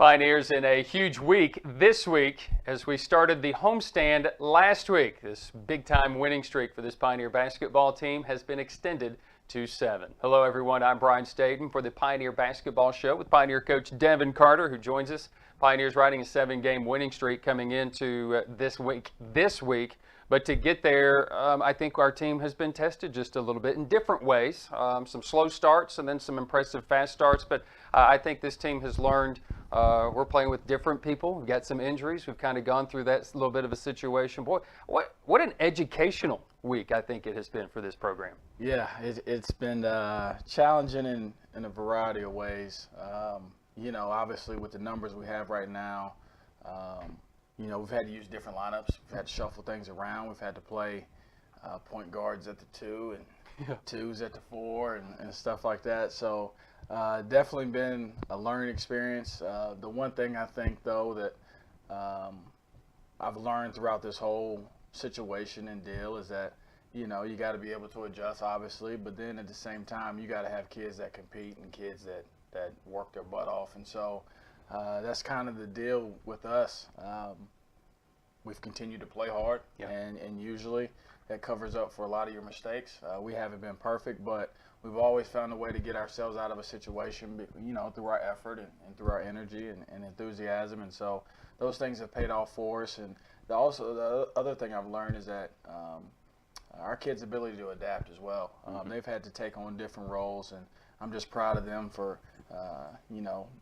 Pioneers in a huge week this week as we started the homestand last week. This big-time winning streak for this Pioneer basketball team has been extended to 7. Hello, everyone. I'm Brian Staten for the Pioneer Basketball Show with Pioneer coach Devan Carter, who joins us. Pioneers riding a 7-game winning streak coming into this week. But to get there, I think our team has been tested just a little bit in different ways. Some slow starts and then some impressive fast starts. But I think this team has learned we're playing with different people. We've got some injuries. We've kind of gone through that little bit of a situation. Boy, what an educational week I think it has been for this program. Yeah, it's been challenging in a variety of ways. Obviously with the numbers we have right now, we've had to use different lineups. We've had to shuffle things around. We've had to play point guards at the 2 and twos at the 4 and stuff like that. So definitely been a learning experience. The one thing I think, though, that I've learned throughout this whole situation and deal is that, you got to be able to adjust, obviously, but then at the same time, you got to have kids that compete and kids that work their butt off. And so that's kind of the deal with us. We've continued to play hard, and usually that covers up for a lot of your mistakes. We haven't been perfect, but we've always found a way to get ourselves out of a situation, through our effort and through our energy and enthusiasm. And so those things have paid off for us. And also the other thing I've learned is that our kids' ability to adapt as well. They've had to take on different roles, and I'm just proud of them for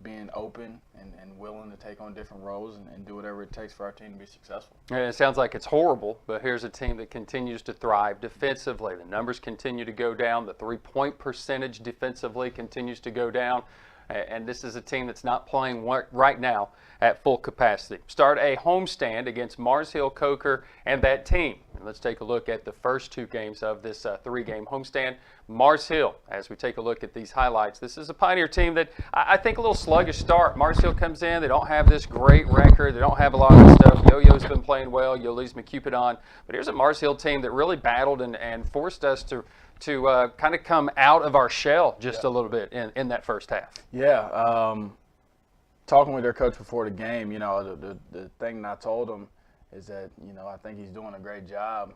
being open and willing to take on different roles and do whatever it takes for our team to be successful. And it sounds like it's horrible, but here's a team that continues to thrive defensively. The numbers continue to go down. The three-point percentage defensively continues to go down. And this is a team that's not playing right now at full capacity. Start a homestand against Mars Hill, Coker, and that team. And let's take a look at the first 2 games of this 3-game homestand. Mars Hill, as we take a look at these highlights, this is a Pioneer team that I think a little sluggish start. Mars Hill comes in. They don't have this great record. They don't have a lot of stuff. Yo-Yo's been playing well. Yoli's McCupidon. But here's a Mars Hill team that really battled and forced us to kind of come out of our shell just a little bit in that first half. Yeah. Talking with their coach before the game, the thing that I told him is that, I think he's doing a great job.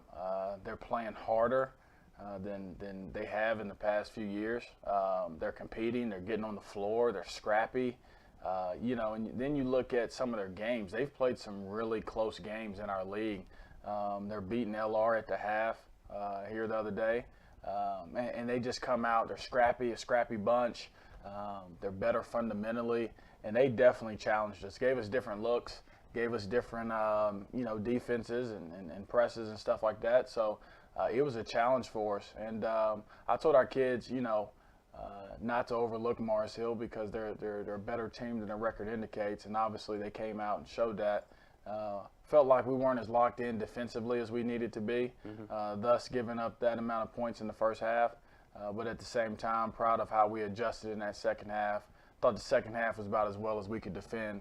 They're playing harder than they have in the past few years. They're competing. They're getting on the floor. They're scrappy. And then you look at some of their games. They've played some really close games in our league. They're beating LR at the half here the other day. And they just come out, they're a scrappy bunch. They're better fundamentally, and they definitely challenged us, gave us different looks, gave us different, defenses and presses and stuff like that. So it was a challenge for us. And I told our kids, not to overlook Mars Hill because they're a better team than their record indicates, and obviously they came out and showed that. Felt like we weren't as locked in defensively as we needed to be, thus giving up that amount of points in the first half. But at the same time, proud of how we adjusted in that second half. Thought the second half was about as well as we could defend.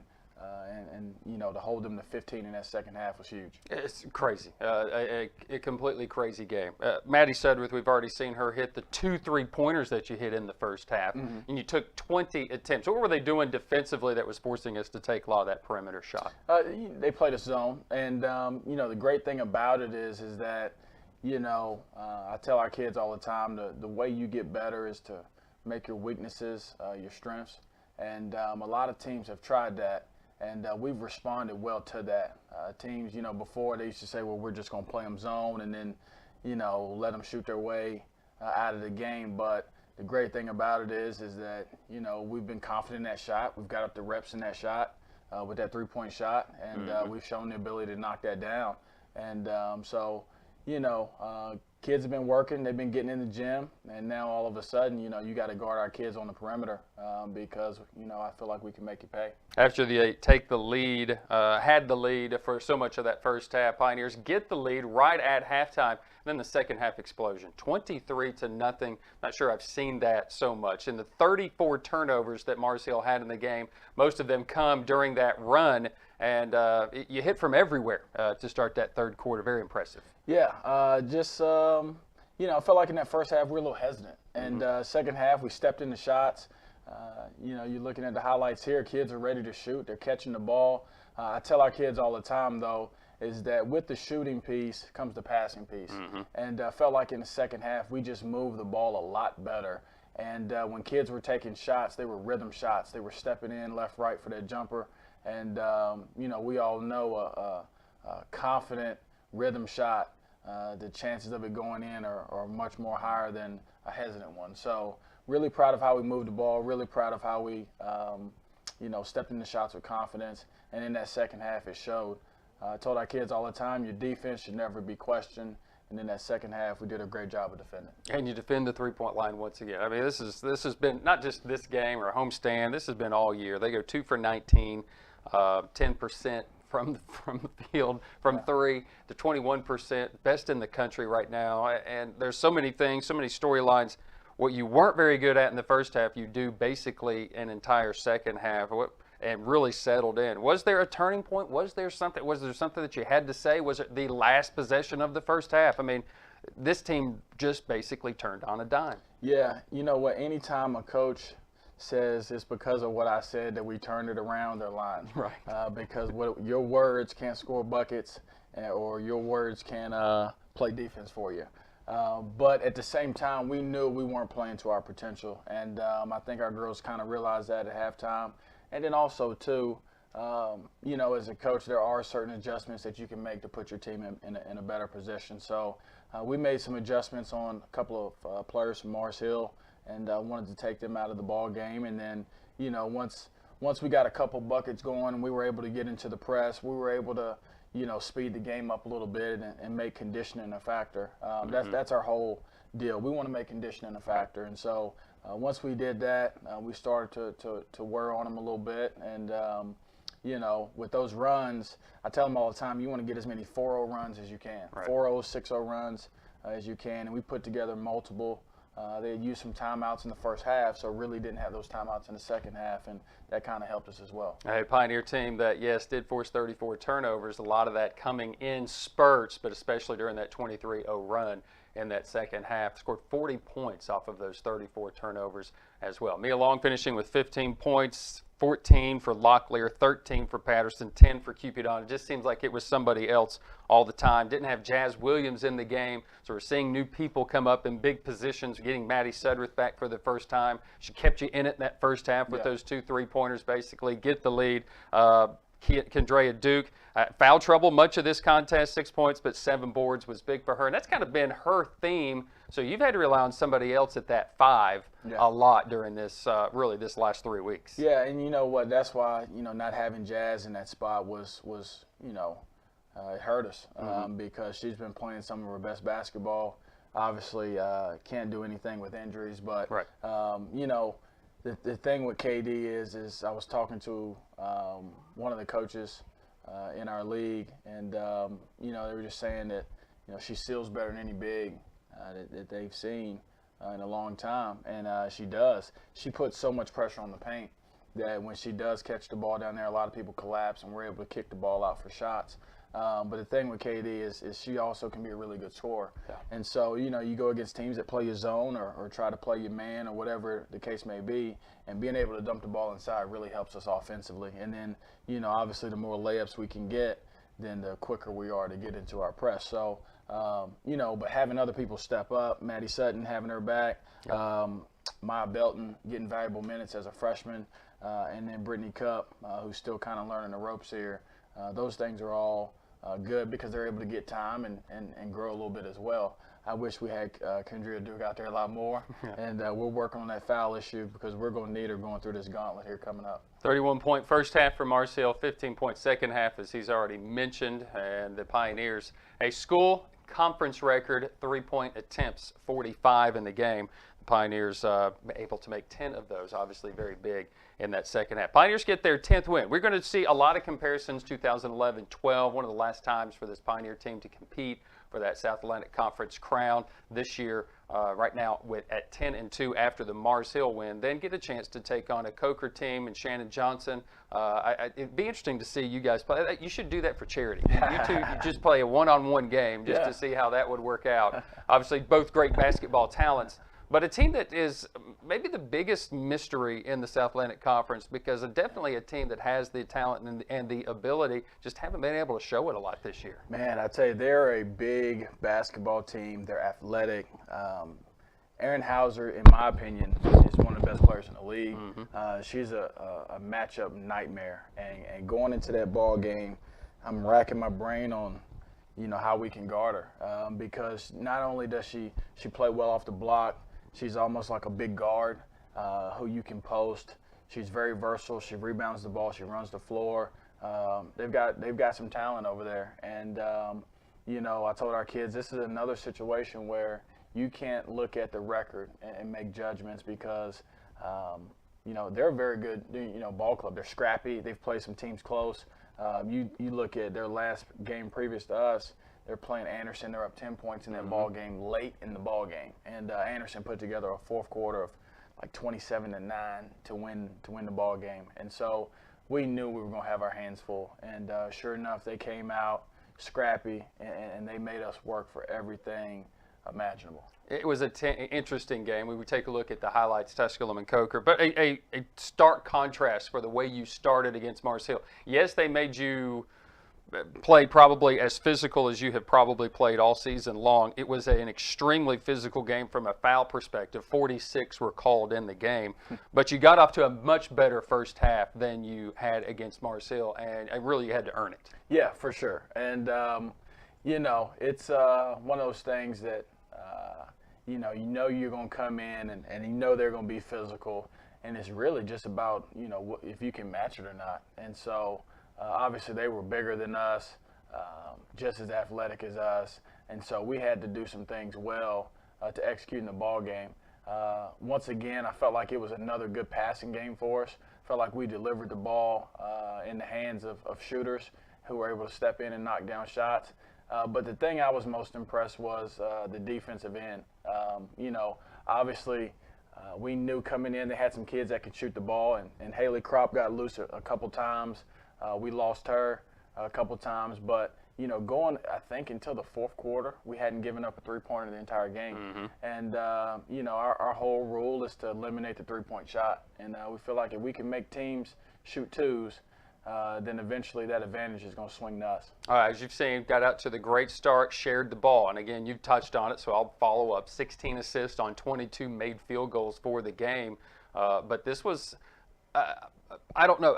To hold them to 15 in that second half was huge. It's crazy, a completely crazy game. Maddie Sudworth, we've already seen her hit the 2 3-pointers that you hit in the first half, and you took 20 attempts. What were they doing defensively that was forcing us to take a lot of that perimeter shot? They played a zone, and the great thing about it is that I tell our kids all the time the way you get better is to make your weaknesses your strengths, and a lot of teams have tried that. And we've responded well to that. Teams, before they used to say, well, we're just going to play them zone and then, let them shoot their way out of the game. But the great thing about it is that, we've been confident in that shot. We've got up the reps in that shot with that 3-point shot, and we've shown the ability to knock that down. And kids have been working. They've been getting in the gym, and now all of a sudden, you got to guard our kids on the perimeter because, I feel like we can make you pay. After they take the lead, had the lead for so much of that first half, Pioneers get the lead right at halftime. Then the second half explosion, 23-0. Not sure I've seen that so much. And the 34 turnovers that Mars Hill had in the game, most of them come during that run. And you hit from everywhere to start that third quarter. Very impressive. Yeah, I felt like in that first half we were a little hesitant. And second half we stepped into shots. You know, you're looking at the highlights here. Kids are ready to shoot. They're catching the ball. I tell our kids all the time, though, is that with the shooting piece comes the passing piece. And felt like in the second half we just moved the ball a lot better. And when kids were taking shots, they were rhythm shots. They were stepping in left, right for that jumper. And, you know, we all know a confident rhythm shot, the chances of it going in are much more higher than a hesitant one. So really proud of how we moved the ball, really proud of how we, you know, stepped into shots with confidence. And in that second half, it showed. I told our kids all the time, your defense should never be questioned. And in that second half, we did a great job of defending. And you defend the three-point line once again. I mean, this has been not just this game or a homestand. This has been all year. They go 2 for 19, 10% from the field, from three to 21%, best in the country right now. And there's so many things, so many storylines. What you weren't very good at in the first half, you do basically an entire second half. And really settled in. Was there a turning point? Was there something that you had to say? Was it the last possession of the first half? I mean, this team just basically turned on a dime. Yeah, you know what? Anytime a coach says it's because of what I said that we turned it around, they're lying. Right. Because your words can't score buckets, or your words can play defense for you. But at the same time, we knew we weren't playing to our potential, and I think our girls kind of realized that at halftime. And then also, too, you know, as a coach, there are certain adjustments that you can make to put your team in a better position. So we made some adjustments on a couple of players from Mars Hill, and wanted to take them out of the ball game. And then, you know, once we got a couple buckets going and we were able to get into the press, we were able to, you know, speed the game up a little bit and make conditioning a factor. That's our whole deal. We want to make conditioning a factor. And so once we did that, we started to wear on them a little bit. And, you know, with those runs, I tell them all the time, you want to get as many 4-0 runs as you can, right. 4-0, 6-0 runs as you can. And we put together multiple. They had used some timeouts in the first half, so really didn't have those timeouts in the second half, and that kind of helped us as well. A Pioneer team that, yes, did force 34 turnovers, a lot of that coming in spurts, but especially during that 23-0 run in that second half. Scored 40 points off of those 34 turnovers as well. Mia Long finishing with 15 points, 14 for Locklear, 13 for Patterson, 10 for Cupidon. It just seems like it was somebody else all the time. Didn't have Jazz Williams in the game, so we're seeing new people come up in big positions. We're getting Maddie Sudworth back for the first time. She kept you in it in that first half with those 2 3-pointers, basically, get the lead. Kendrea Duke, foul trouble much of this contest, 6 points, but 7 boards was big for her. And that's kind of been her theme. So you've had to rely on somebody else at that 5 a lot during this, really this last 3 weeks. Yeah, and you know what? That's why, you know, not having Jazz in that spot was you know, it hurt us because she's been playing some of her best basketball. Obviously, can't do anything with injuries, but, you know, the thing with KD is I was talking to one of the coaches in our league, and you know, they were just saying that, you know, she seals better than any big that they've seen in a long time, and she does. She puts so much pressure on the paint that when she does catch the ball down there, a lot of people collapse, and we're able to kick the ball out for shots. But the thing with KD is she also can be a really good scorer. Yeah. And so, you know, you go against teams that play your zone or try to play your man or whatever the case may be, and being able to dump the ball inside really helps us offensively. And then, you know, obviously the more layups we can get, then the quicker we are to get into our press. So, you know, but having other people step up, Maddie Sutton having her back, Maya Belton getting valuable minutes as a freshman, and then Brittany Cup, who's still kind of learning the ropes here. Those things are all good because they're able to get time and grow a little bit as well. I wish we had Kendrea Duke out there a lot more, and we're working on that foul issue because we're going to need her going through this gauntlet here coming up. 31-point first half for Marcel, 15-point second half, as he's already mentioned, and the Pioneers, a school conference record 3-point attempts, 45 in the game. The Pioneers able to make 10 of those, obviously very big in that second half. Pioneers get their 10th win. We're going to see a lot of comparisons, 2011-12, one of the last times for this Pioneer team to compete for that South Atlantic Conference crown. This year, right now, at 10-2 after the Mars Hill win, then get a chance to take on a Coker team and Shannon Johnson. It'd be interesting to see you guys play. You should do that for charity. You two just play a one-on-one game just to see how that would work out. Obviously, both great basketball talents. but a team that is maybe the biggest mystery in the South Atlantic Conference, because definitely a team that has the talent and the ability, just haven't been able to show it a lot this year. Man, I tell you, they're a big basketball team. They're athletic. Erin Hauser, in my opinion, is one of the best players in the league. She's a matchup nightmare, and going into that ball game, I'm racking my brain on, how we can guard her, because not only does she play well off the block, she's almost like a big guard who you can post. She's very versatile. She rebounds the ball. She runs the floor. They've got some talent over there, and I told our kids this is another situation where you can't look at the record and make judgments, because they're a very good ball club. They're scrappy. They've played some teams close. You look at their last game previous to us, they're playing Anderson. They're up 10 points in that ball game late in the ball game, and Anderson put together a fourth quarter of like 27-9 to win the ball game. And so we knew we were going to have our hands full, and sure enough, they came out scrappy, and they made us work for everything imaginable. It was an interesting game. We would take a look at the highlights, Tusculum and Coker, but a stark contrast for the way you started against Mars Hill. Yes, they made you play probably as physical as you have probably played all season long. It was an extremely physical game from a foul perspective. 46 were called in the game, but you got off to a much better first half than you had against Mars Hill, and really you had to earn it. Yeah, for sure. And, it's one of those things that, you know you're going to come in and they're going to be physical, and it's really just about, if you can match it or not. And so, obviously they were bigger than us, just as athletic as us, and so we had to do some things well to execute in the ball game. Once again, I felt like it was another good passing game for us. Felt like we delivered the ball in the hands of shooters who were able to step in and knock down shots. But the thing I was most impressed was the defensive end. Obviously, we knew coming in they had some kids that could shoot the ball, and Haley Kropp got loose a couple times. We lost her a couple times, but going, I think, until the fourth quarter, we hadn't given up a three-pointer the entire game. And our whole rule is to eliminate the three-point shot, and we feel like if we can make teams shoot twos, then eventually that advantage is going to swing to us. All right, as you've seen, got out to the great start, shared the ball, and again, you've touched on it, so I'll follow up. 16 assists on 22 made field goals for the game, but this was, I don't know,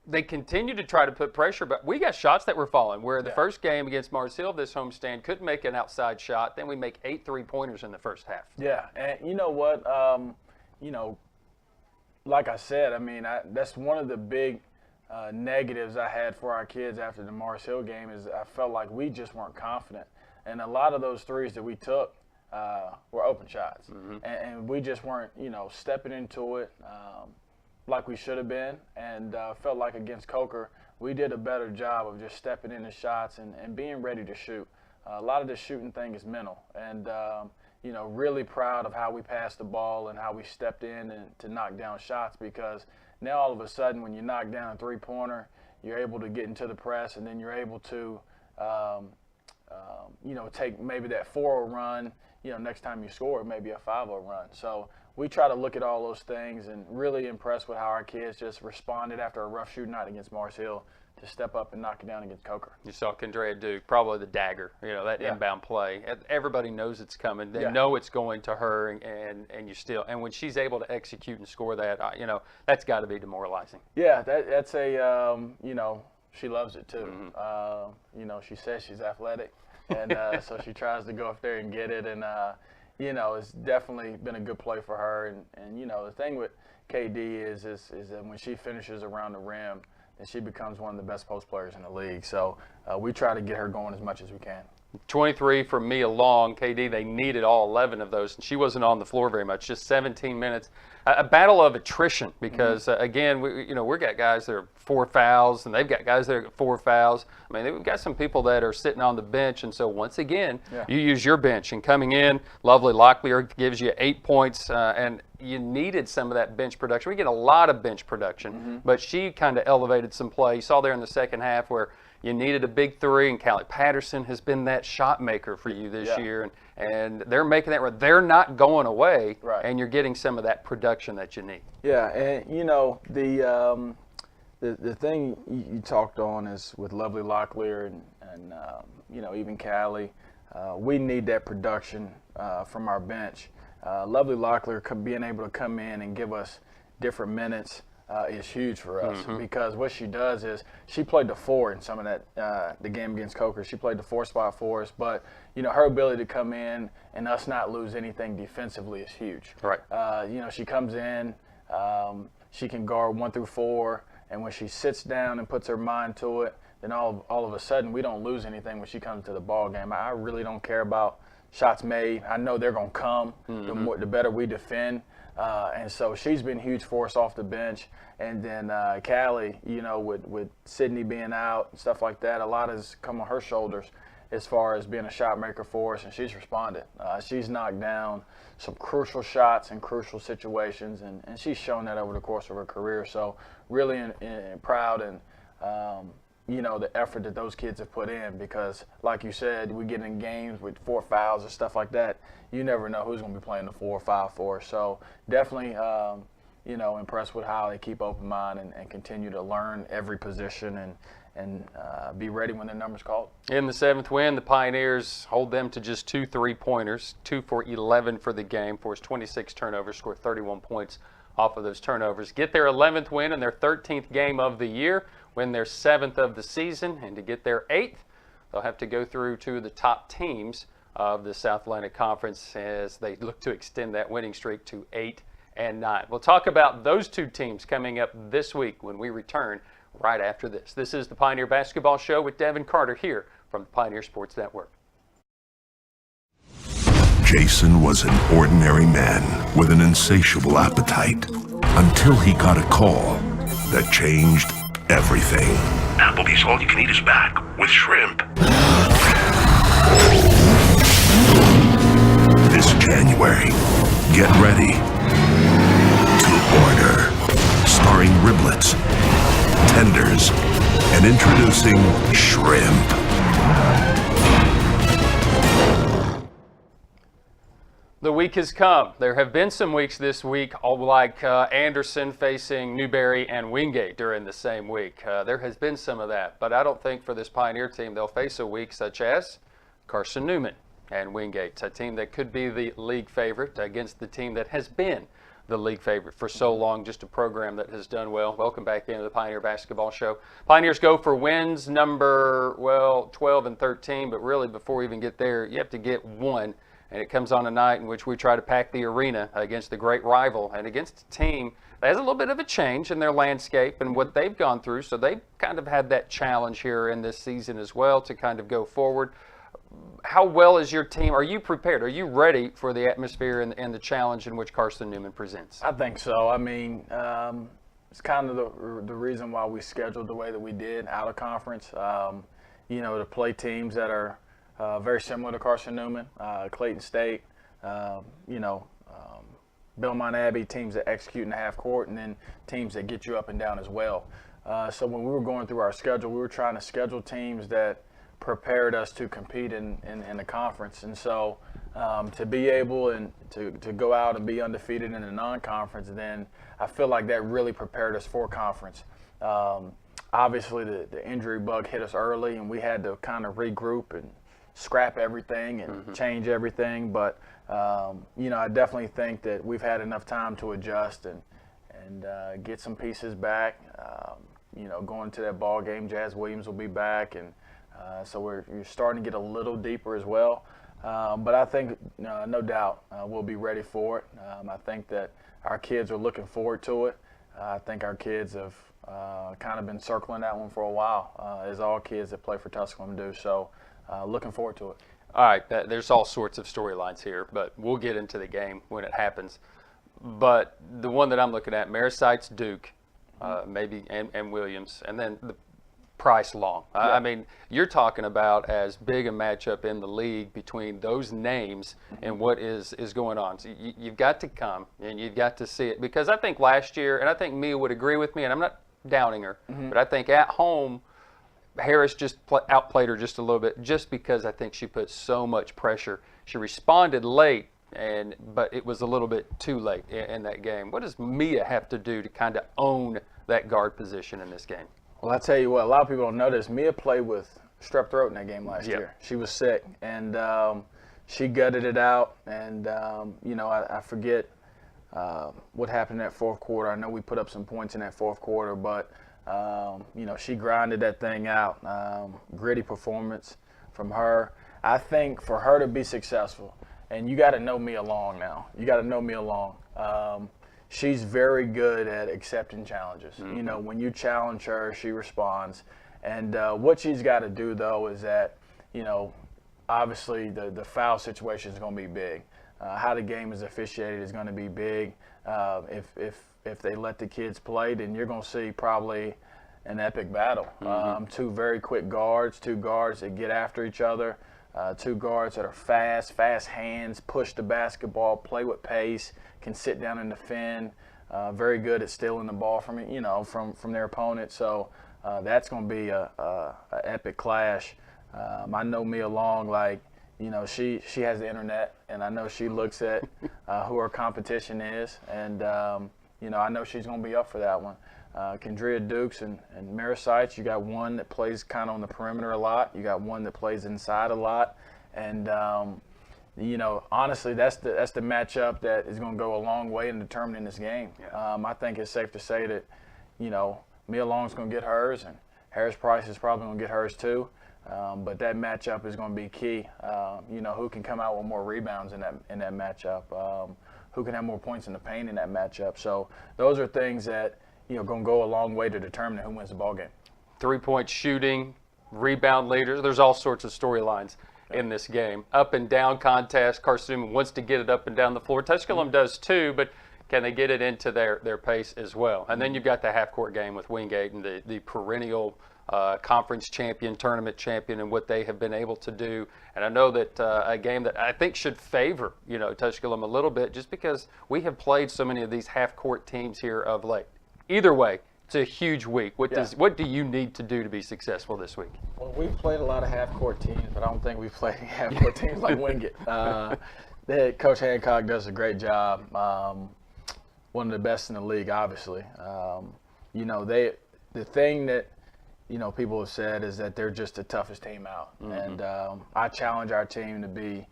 they continue to try to put pressure, but we got shots that were falling. Where the first game against Mars Hill, this homestand, couldn't make an outside shot. Then we make 8 3-pointers in the first half. Yeah, and you know what? Like I said, I mean, that's one of the big negatives I had for our kids after the Mars Hill game is I felt like we just weren't confident. And a lot of those threes that we took were open shots. And we just weren't, stepping into it like we should have been, and felt like against Coker, we did a better job of just stepping into shots and being ready to shoot. A lot of the shooting thing is mental, and really proud of how we passed the ball and how we stepped in to knock down shots, because now all of a sudden when you knock down a three-pointer, you're able to get into the press, and then you're able to take maybe that 4-0 run. Next time you score, it may be a 5-0 run. So we try to look at all those things, and really impressed with how our kids just responded after a rough shooting night against Mars Hill to step up and knock it down against Coker. You saw Kendrea do probably the dagger, that inbound play. Everybody knows it's coming. They know it's going to her, and you still. And when she's able to execute and score that, that's got to be demoralizing. Yeah, that's a she loves it too. She says she's athletic, and so she tries to go up there and get it, and it's definitely been a good play for her. And the thing with KD is that when she finishes around the rim, then she becomes one of the best post players in the league. So we try to get her going as much as we can. 23 from Mia Long. KD, they needed all 11 of those, and she wasn't on the floor very much, just 17 minutes. A battle of attrition, because, again, we've got guys that are 4 fouls, and they've got guys that are 4 fouls. I mean, we've got some people that are sitting on the bench, and so once again, you use your bench. And coming in, Lovely Locklear gives you 8 points, and you needed some of that bench production. We get a lot of bench production, but she kind of elevated some play. You saw there in the second half where you needed a big three, and Callie Patterson has been that shot maker for you this year, and they're making that. They're not going away, and you're getting some of that production that you need. Yeah, and you know the thing you talked on is with Lovely Locklear and you know, even Callie, we need that production from our bench. Lovely Locklear being able to come in and give us different minutes is huge for us, because what she does is she played the 4 in some of that the game against Coker. She played the 4 spot for us, but you know, her ability to come in and us not lose anything defensively is huge. Right. You know, she comes in, she can guard 1 through 4, and when she sits down and puts her mind to it, then all of a sudden we don't lose anything when she comes to the ball game. I really don't care about shots made. I know they're going to come. The better we defend. And so she's been huge for us off the bench. And then Callie, you know, with Sydney being out and stuff like that, a lot has come on her shoulders as far as being a shot maker for us, and she's responded. She's knocked down some crucial shots in crucial situations, and she's shown that over the course of her career. So really proud and you know, the effort that those kids have put in, because like you said, we get in games with 4 fouls and stuff like that. You never know who's going to be playing the 4 or 5 for us. So definitely, you know, impressed with how they keep open mind and continue to learn every position and be ready when their number's called. In the 7th win, the Pioneers hold them to just 2 3-pointers, 2 for 11 for the game, forced 26 turnovers, scored 31 points off of those turnovers. Get their 11th win in their 13th game of the year, win their 7th of the season, and to get their 8th, they'll have to go through 2 of the top teams of the South Atlantic Conference as they look to extend that winning streak to 8 and 9. We'll talk about those 2 teams coming up this week when we return right after this. This is the Pioneer Basketball Show with Devan Carter here from the Pioneer Sports Network. Jason was an ordinary man with an insatiable appetite until he got a call that changed everything. Applebee's All You Can Eat is back with shrimp. This January, get ready to order. Starring riblets, tenders, and introducing shrimp. The week has come. There have been some weeks this week, like Anderson facing Newberry and Wingate during the same week. There has been some of that, but I don't think for this Pioneer team they'll face a week such as Carson Newman and Wingate, a team that could be the league favorite against the team that has been the league favorite for so long, just a program that has done well. Welcome back into the Pioneer Basketball Show. Pioneers go for wins number, 12 and 13, but really before we even get there, you have to get 1. And it comes on a night in which we try to pack the arena against the great rival and against a team that has a little bit of a change in their landscape and what they've gone through. So they've kind of had that challenge here in this season as well to kind of go forward. How well is your team? Are you prepared? Are you ready for the atmosphere and the challenge in which Carson Newman presents? I think so. I mean, it's kind of the reason why we scheduled the way that we did out of conference, you know, to play teams that are very similar to Carson Newman, Clayton State, you know, Belmont Abbey, teams that execute in the half court, and then teams that get you up and down as well. So when we were going through our schedule, we were trying to schedule teams that prepared us to compete in the conference. And so to be able and to go out and be undefeated in the non-conference, then I feel like that really prepared us for conference. Obviously, the injury bug hit us early, and we had to kind of regroup and scrap everything and change everything. But, you know, I definitely think that we've had enough time to adjust and get some pieces back. You know, going to that ball game, Jazz Williams will be back, and so you're starting to get a little deeper as well. But I think, no doubt, we'll be ready for it. I think that our kids are looking forward to it. I think our kids have kind of been circling that one for a while, as all kids that play for Tusculum do. So looking forward to it. All right, there's all sorts of storylines here, but we'll get into the game when it happens. But the one that I'm looking at, Marysite's Duke, maybe, and Williams, and then the Price Long. Yeah. I mean, you're talking about as big a matchup in the league between those names and what is going on. So you've got to come and you've got to see it, because I think last year, and I think Mia would agree with me, and I'm not doubting her, but I think at home Harris just outplayed her just a little bit, just because I think she put so much pressure. She responded late, but it was a little bit too late in that game. What does Mia have to do to kind of own that guard position in this game? Well, I tell you what, a lot of people don't know this. Mia played with strep throat in that game last year. She was sick, and she gutted it out. And I forget what happened in that fourth quarter. I know we put up some points in that fourth quarter, but she grinded that thing out. Gritty performance from her. I think for her to be successful, and you got to know Mia Long now. You got to know Mia Long. She's very good at accepting challenges. Mm-hmm. When you challenge her, she responds. And what she's got to do, though, is that, obviously the foul situation is going to be big. How the game is officiated is going to be big. If they let the kids play, then you're going to see probably an epic battle. Mm-hmm. Two very quick guards, two guards that get after each other, two guards that are fast hands, push the basketball, play with pace, can sit down and defend, very good at stealing the ball from their opponent. So that's going to be a epic clash. I know Mia Long, she has the internet, and I know she looks at who her competition is, and I know she's going to be up for that one. Kendria Dukes and Marisites, you got one that plays kind of on the perimeter a lot. You got one that plays inside a lot, and honestly, that's the matchup that is going to go a long way in determining this game. Yeah. I think it's safe to say that Mia Long's going to get hers, and Harris Price is probably going to get hers too. But that matchup is going to be key. Who can come out with more rebounds in that matchup? Who can have more points in the paint in that matchup? So those are things that going to go a long way to determine who wins the ball game. 3-point shooting, rebound leaders. There's all sorts of storylines in this game. Up and down contest. Carson wants to get it up and down the floor. Tusculum does too, but can they get it into their pace as well? And then you've got the half-court game with Wingate and the perennial conference champion, tournament champion, and what they have been able to do. And I know that a game that I think should favor, Tusculum a little bit, just because we have played so many of these half-court teams here of late. Either way, it's a huge week. What do you need to do to be successful this week? Well, we've played a lot of half-court teams, but I don't think we've played half-court teams like Wingate. Coach Hancock does a great job. One of the best in the league, obviously. The thing that people have said is that they're just the toughest team out. Mm-hmm. And I challenge our team to be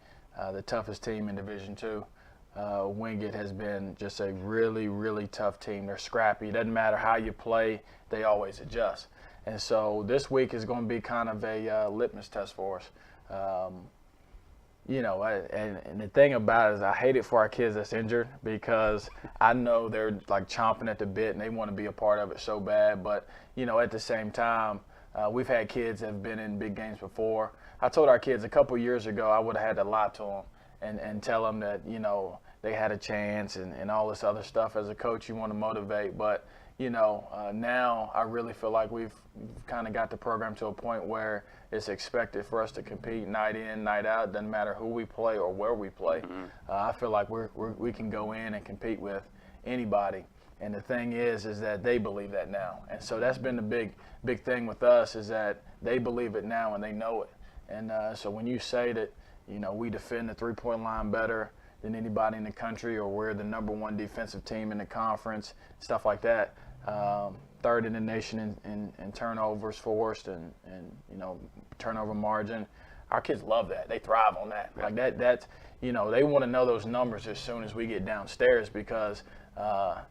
the toughest team in Division II. Wingate has been just a really, really tough team. They're scrappy. It doesn't matter how you play, they always adjust. And so this week is going to be kind of a litmus test for us. And the thing about it is I hate it for our kids that's injured, because I know they're chomping at the bit and they want to be a part of it so bad. But, at the same time, we've had kids that have been in big games before. I told our kids a couple years ago I would have had to lie to them and tell them that, they had a chance and all this other stuff. As a coach, you want to motivate. But, now I really feel like we've kind of got the program to a point where it's expected for us to compete night in, night out. Doesn't matter who we play or where we play. Mm-hmm. I feel like we can go in and compete with anybody. And the thing is that they believe that now. And so that's been the big thing with us, is that they believe it now and they know it. And so when you say that, we defend the three-point line better than anybody in the country, or we're the #1 defensive team in the conference, stuff like that. Third in the nation in turnovers forced and turnover margin. Our kids love that. They thrive on that. That's they want to know those numbers as soon as we get downstairs, because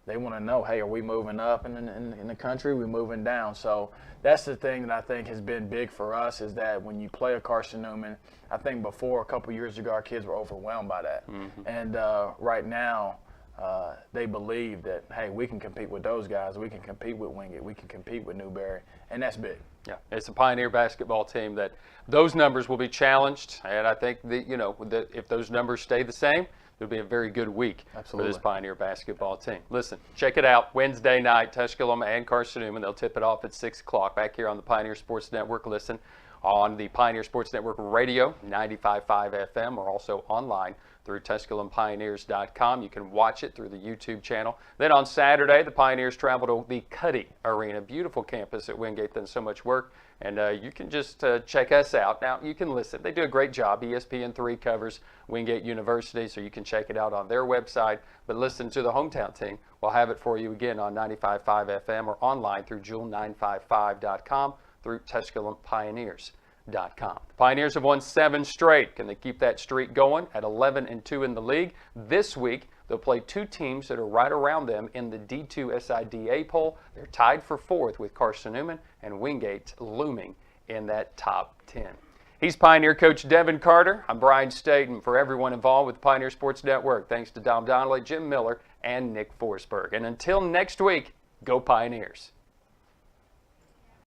they want to know, hey, are we moving up in the country? Are we moving down? So that's the thing that I think has been big for us, is that when you play a Carson Newman, I think before a couple years ago our kids were overwhelmed by that. Mm-hmm. And right now they believe that, hey, we can compete with those guys. We can compete with Wingate. We can compete with Newberry. And that's big. Yeah, it's a Pioneer basketball team that those numbers will be challenged. And I think that if those numbers stay the same, it'll be a very good week for this Pioneer basketball team. Listen, check it out. Wednesday night, Tusculum and Carson Newman. They'll tip it off at 6 o'clock back here on the Pioneer Sports Network. Listen, on the Pioneer Sports Network radio, 95.5 FM, or also online through TusculumPioneers.com. You can watch it through the YouTube channel. Then on Saturday, the Pioneers travel to the Cuddy Arena, beautiful campus at Wingate, done so much work. And you can just check us out. Now, you can listen. They do a great job. ESPN3 covers Wingate University, so you can check it out on their website. But listen to the hometown team. We'll have it for you again on 95.5 FM or online through Jewel955.com through TusculumPioneers.com. The Pioneers have won 7 straight. Can they keep that streak going at 11-2 in the league? This week, they'll play 2 teams that are right around them in the D2 SIDA poll. They're tied for 4th with Carson Newman and Wingate looming in that top 10. He's Pioneer coach Devan Carter. I'm Brian Staten. For everyone involved with the Pioneer Sports Network, thanks to Dom Donnelly, Jim Miller, and Nick Forsberg. And until next week, go Pioneers.